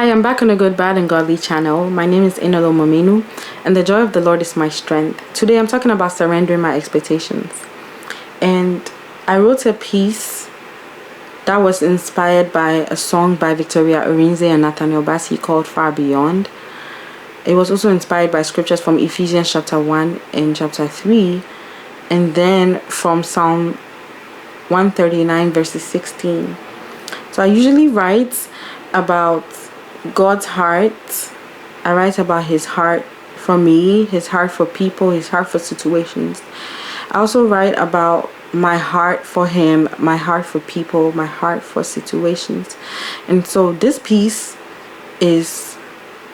Hi, I'm back on the Good, Bad, and Godly channel. My name is Inolo Mominu, and the joy of the Lord is my strength. Today, I'm talking about surrendering my expectations. And I wrote a piece that was inspired by a song by Victoria Orinze and Nathaniel Bassey called Far Beyond. It was also inspired by scriptures from Ephesians chapter 1 and chapter 3, and then from Psalm 139 verses 16. So I usually write about God's heart. I write about his heart for me, his heart for people, his heart for situations. I also write about my heart for him, my heart for people, my heart for situations. And so this piece is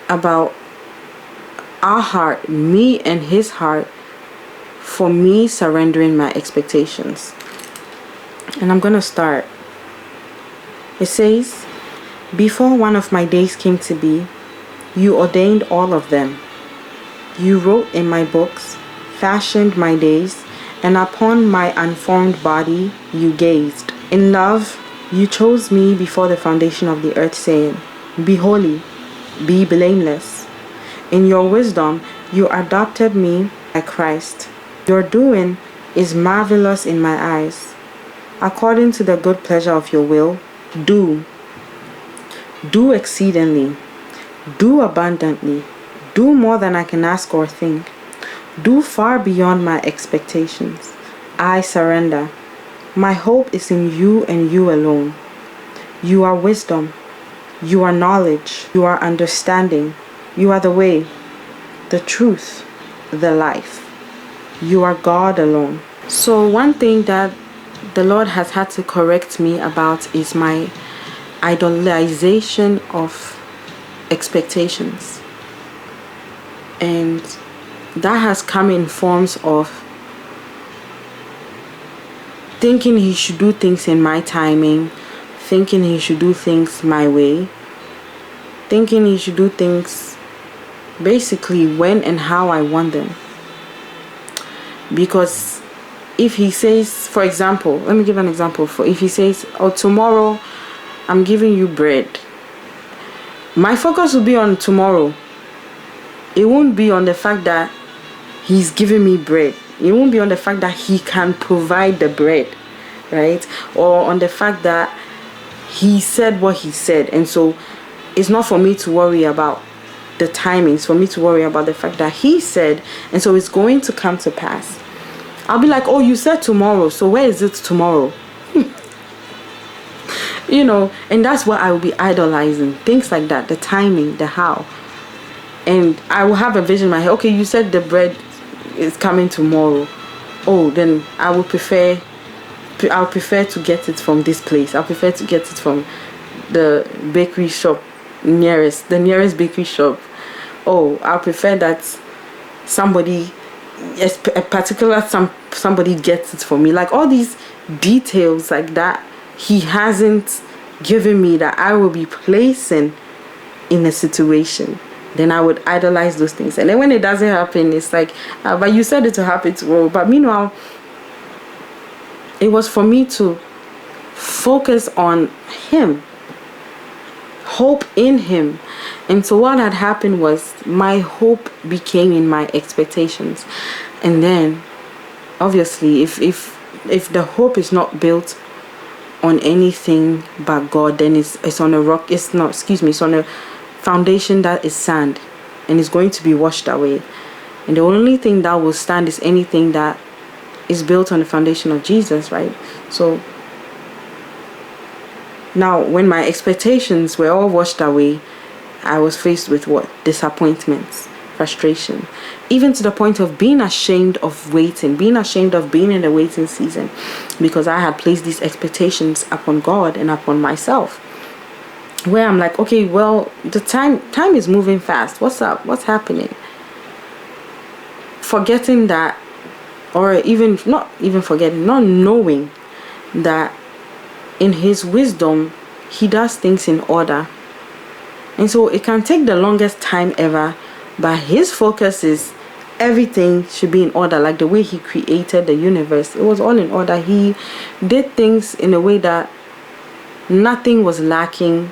about our heart, me and his heart, for me surrendering my expectations. And I'm gonna start. It says, before one of my days came to be, you ordained all of them. You wrote in my books, fashioned my days, and upon my unformed body you gazed. In love, you chose me before the foundation of the earth, saying, be holy, be blameless. In your wisdom, you adopted me by Christ. Your doing is marvelous in my eyes. According to the good pleasure of your will, do exceedingly, do abundantly, do more than I can ask or think, do far beyond my expectations. I surrender. My hope is in you and you alone. You are wisdom, you are knowledge, you are understanding, you are the way, the truth, the life. You are God alone. So one thing that the Lord has had to correct me about is my idolization of expectations, and that has come in forms of thinking he should do things in my timing, thinking he should do things my way, thinking he should do things basically when and how I want them. Because if he says, for example, let me give an example. If he says, oh, tomorrow I'm giving you bread, my focus will be on tomorrow. It won't be on the fact that he's giving me bread. It won't be on the fact that he can provide the bread, right? Or on the fact that he said what he said. And so it's not for me to worry about the timings, for me to worry about the fact that he said, and so it's going to come to pass. I'll be like, oh, you said tomorrow, so where is it tomorrow? You know, and that's what I will be idolizing. Things like that, the timing, the how. And I will have a vision in my head. Okay, you said the bread is coming tomorrow. Oh, then I'll prefer to get it from this place. I'll prefer to get it from the bakery shop the nearest bakery shop. Oh, I'll prefer that somebody gets it for me. Like all these details like that he hasn't given me, that I will be placing in a situation, then I would idolize those things. And then when it doesn't happen, it's like, but you said it to happen tomorrow. But meanwhile, it was for me to focus on him, hope in him. And so what had happened was my hope became in my expectations. And then obviously if the hope is not built on anything but God, then it's on a rock. It's on a foundation that is sand, and it's going to be washed away. And the only thing that will stand is anything that is built on the foundation of Jesus, right? So now when my expectations were all washed away, I was faced with what? Disappointments, frustration, even to the point of being ashamed of waiting, being ashamed of being in the waiting season, because I had placed these expectations upon God and upon myself, where I'm like, okay, well, the time is moving fast. What's up? What's happening? Forgetting that, or not knowing that in his wisdom, he does things in order. And so it can take the longest time ever, but his focus is everything should be in order. Like the way he created the universe, it was all in order. He did things in a way that nothing was lacking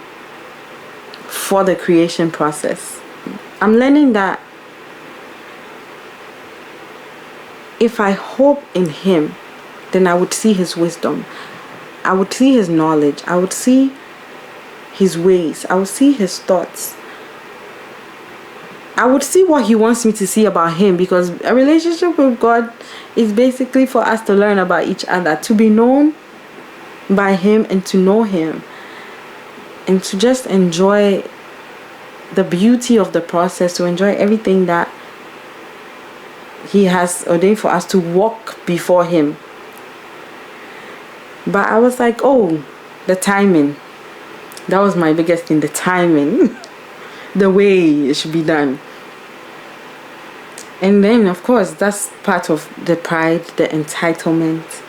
for the creation process. I'm learning that if I hope in him, then I would see his wisdom, I would see his knowledge, I would see his ways, I would see his thoughts, I would see what he wants me to see about him, because a relationship with God is basically for us to learn about each other, to be known by him and to know him, and to just enjoy the beauty of the process, to enjoy everything that he has ordained for us, to walk before him. But I was like, oh, the timing. That was my biggest thing, the timing. The way it should be done. And then, of course, that's part of the pride, the entitlement.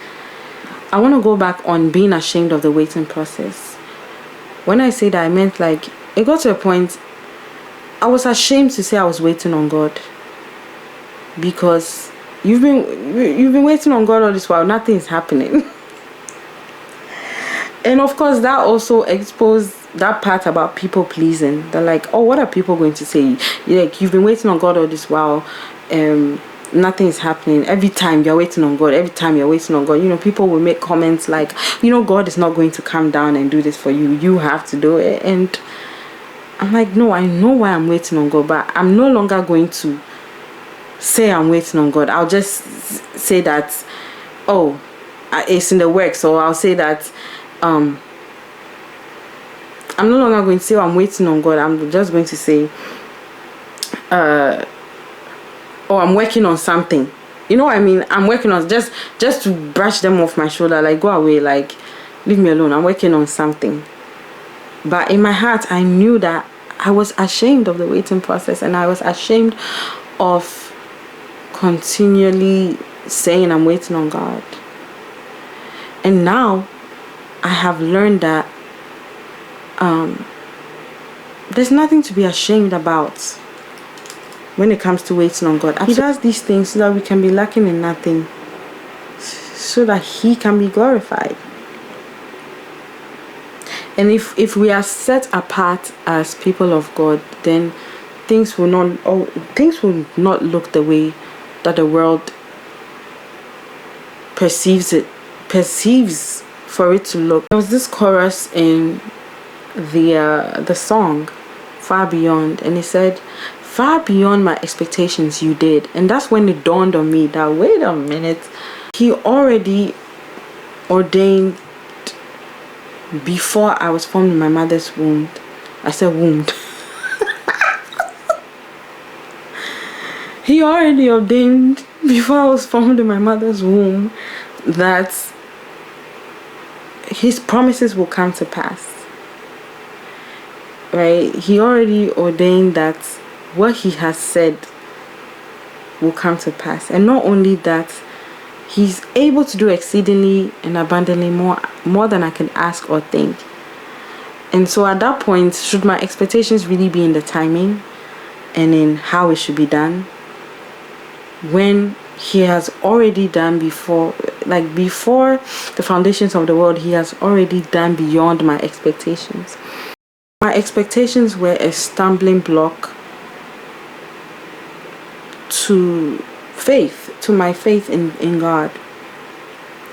I want to go back on being ashamed of the waiting process. When I say that, I meant like, it got to a point, I was ashamed to say I was waiting on God. Because you've been waiting on God all this while, nothing is happening. And of course, that also exposed that part about people pleasing. They're like, oh, what are people going to say? Like, you've been waiting on God all this while, nothing is happening. Every time you're waiting on God, every time you're waiting on God, you know, people will make comments like, you know, God is not going to come down and do this for you. You have to do it. And I'm like, no, I know why I'm waiting on God, but I'm no longer going to say I'm waiting on God. I'll just say that, oh, it's in the works. Or I'll say that, I'm no longer going to say, oh, I'm waiting on God. I'm just going to say, oh, I'm working on something. You know what I mean? I'm working on, just to brush them off my shoulder, like, go away, like, leave me alone. I'm working on something. But in my heart, I knew that I was ashamed of the waiting process, and I was ashamed of continually saying I'm waiting on God. And now I have learned that there's nothing to be ashamed about when it comes to waiting on God. He does these things so that we can be lacking in nothing, so that he can be glorified. And if we are set apart as people of God, then things will not look the way that the world perceives for it to look. There was this chorus in the song Far Beyond, and it said, far beyond my expectations you did. And that's when it dawned on me that, wait a minute, he already ordained before I was formed in my mother's womb. I said womb. He already ordained before I was formed in my mother's womb that his promises will come to pass. Right? He already ordained that what he has said will come to pass. And not only that, he's able to do exceedingly and abundantly more than I can ask or think. And so at that point, should my expectations really be in the timing and in how it should be done, when he has already done before the foundations of the world, he has already done beyond my expectations. My expectations were a stumbling block to my faith in God,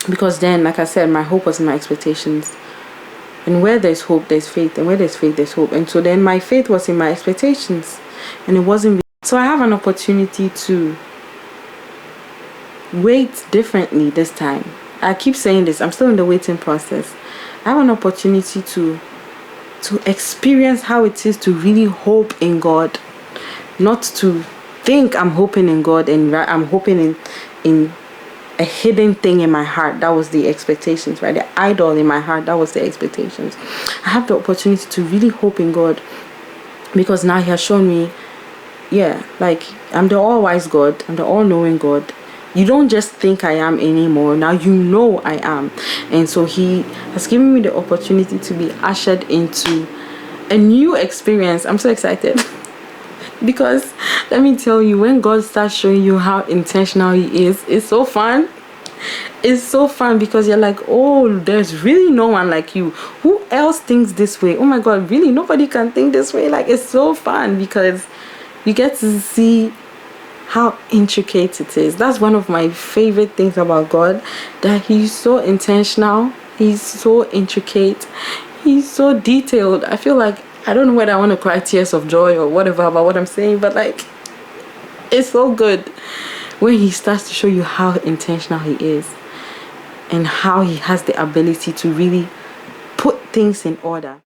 because then, like I said, my hope was in my expectations, and where there's hope there's faith, and where there's faith there's hope. And so then my faith was in my expectations, and it wasn't. So I have an opportunity to wait differently this time. I keep saying this, I'm still in the waiting process. I have an opportunity to experience how it is to really hope in God, not to think I'm hoping in God and I'm hoping in a hidden thing in my heart. That was the expectations, right? The idol in my heart, that was the expectations. I have the opportunity to really hope in God, because now he has shown me, yeah, like, I'm the all-wise God, I'm the all-knowing God. You don't just think I am anymore. Now you know I am. And so he has given me the opportunity to be ushered into a new experience. I'm so excited. Because let me tell you, when God starts showing you how intentional he is, it's so fun. it's so fun because you're like, oh, there's really no one like you. Who else thinks this way? Oh my God, really? Nobody can think this way. Like, it's so fun because you get to see how intricate it is. That's one of my favorite things about God, that he's so intentional, he's so intricate, he's so detailed. I feel like, I don't know whether I want to cry tears of joy or whatever about what I'm saying, but like, it's so good when he starts to show you how intentional he is and how he has the ability to really put things in order.